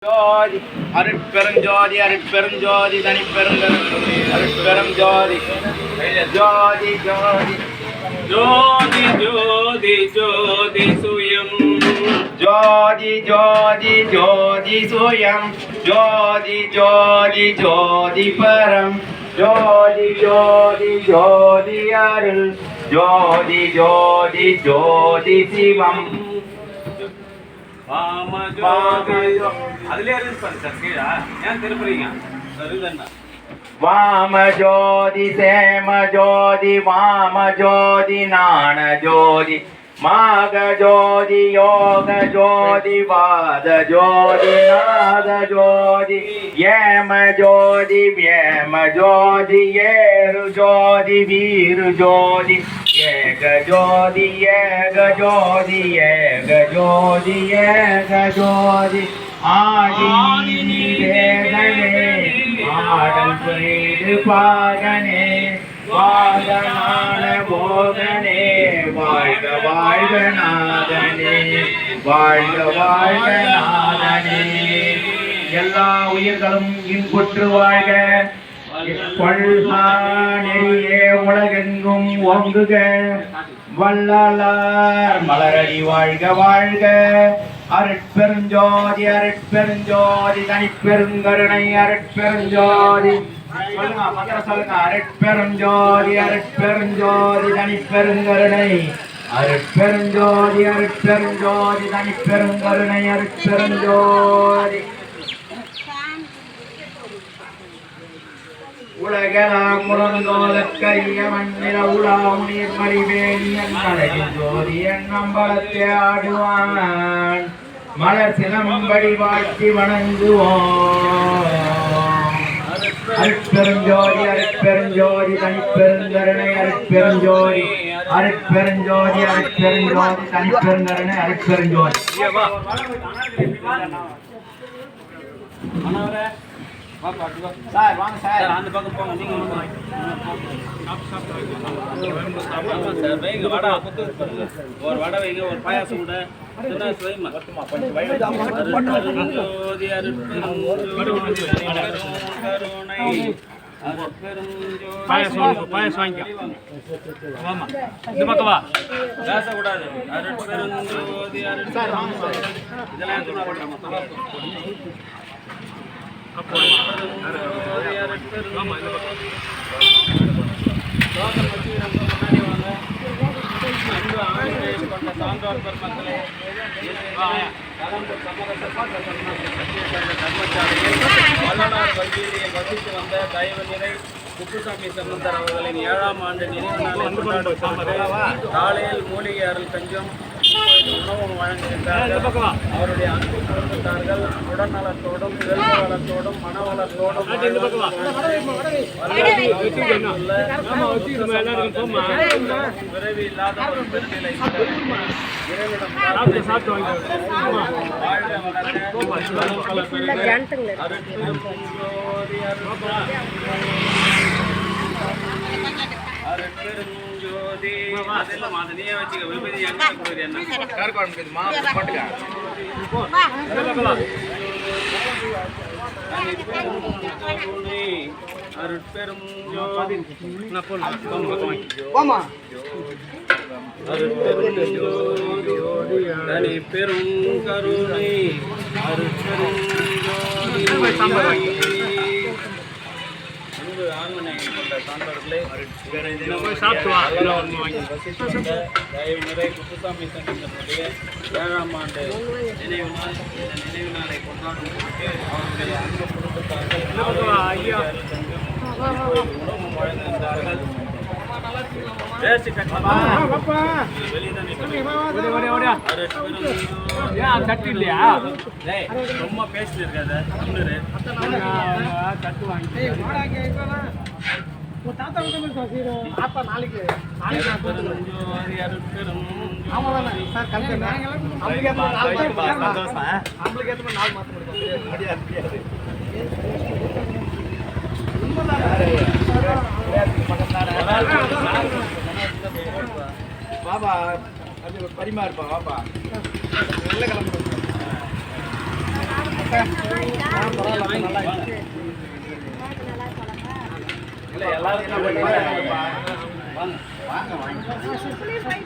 ஜோதி அருட்பெருஞ்சோதி அருட்பெருஞ்சோதி தனிப்பெருங்கருணை அருட்பெருஞ்சோதி ஜோதி ஜோதி ஜோதி ஜோதி ஜோதி சுயம் ஜோதி ஜோதி ஜோதி சுயம் ஜோதி ஜோதி ஜோதி பரம் ஜோதி ஜோதி ஜோதி அருள் ஜோதி ஜோதி ஜோதி சிவம் வாம ஜோதி சேம ஜோதி வாம ஜோதி ஞான ஜோதி மாக ஜோதி யோக ஜோதி வாத ஜோதி நாத ஜோதி ஏம ஜோதி வேம ஜோதி ஏரு ஜோதி வீரு ஜோதி ஏக ஜோதி ஏக ஜோதி ஏக ஜோதி ஏக ஜோதி ஆதி வேதனே ஆடல் செய்து பாகனே வாகனான போகனே வாழ்க வாழ்க நாதனே வாழ்க வாழ்க நாதனே எல்லா உயிர்களும் இன்புற்று வாழ்க கொள்கா நெறியே உலகெங்கும் ஓங்குக வள்ளலார் மலரடி வாழ்க வாழ்க அருட்பெருஞ்சோதி அருட்பெருஞ்சோதி தனிப்பெருங்கருணை அருட்பெருஞ்சோதி சொல்லுங்க பத்திர சொல்லுங்க அருட்பெருஞ்சோதி அருட்பெருஞ்சோதி தனிப்பெருங்கருணை அருட்பெருஞ்சோதி அருட்பெருஞ்சோதி தனிப்பெருங்கருணை அருட்பெருஞ்சோதி உலகெல்லாம் முழந்தோதற்கரிய மண்ணில உலாவும் நீர்மறிவேணியன் மலையின் ஜோதி எண்ணம்பலத்தை ஆடுவான் மலர் சிலம்படி வாழ்த்தி வணங்குவோம் அருட்பெருஞ்சோதி அருட்பெருஞ்சோதி தனிப்பெருங்கருணை அருட்பெருஞ்சோதி அருட்பெருஞ்சோதி அருட்பெருஞ்சோதி தனிப்பெருங்கருணை அருட்பெருஞ்சோதி சார் வாங்க சார் அந்த பக்கம் போங்க நீங்க சார் வைங்க வடை ஒரு வடை வைங்க ஒரு பாயாசம் கூட சின்ன வைமா ஜோதி பாயாசம் வாங்கிக்கோ ஆமா இந்த பக்கம் வா பேசக்கூடாது அருட்பெருஞ்சோதி இதெல்லாம் சான்றோர் பெருமக்களே வல்லநாடு வல்வியில் வசித்து வந்த தயவு நிறை குப்புசாமி சம்பந்தர் அவர்களின் 7ஆம் ஆண்டு நினைவு நாளை காலையில் மூலிகை அருள் கஞ்சம் உணவு வழங்குகின்றார்கள். அவருடைய அன்பு குடும்பத்தார்கள் உடல்நலத்தோடும் செல்வ வளத்தோடும் மனவளத்தோடும் விரைவு இல்லாத ஒரு பெருநிலை இறைவிடம் அருட்பெருஞ்சோதி அதெல்லாம் நீயே வச்சுக்க விபதி என்ன கொடுக்குது என்ன கார்காடு மாவு போட்டுக்க அருட்பெருஞ்சோதி அருட்பெருஞ்சோதி தனி பெரும் கருணை அருட்பெருஞ்சோதி சான்றோர்களே தயவு நிறை குப்புசாமி சங்கத்தினுடைய 7ஆம் ஆண்டு நினைவு நாள் இந்த நினைவு நாளை கொண்டாடும் அவருடைய அன்பு குடும்பத்தார்கள் உணவு வழங்குகின்றார்கள். ரொம்ப பேசிட்டு இருக்காது நாளைக்கு பாபா பரிமாறுப்பா பாப்பா நல்ல கிளம்பு இல்லை எல்லாருக்கும் வாங்க வாங்க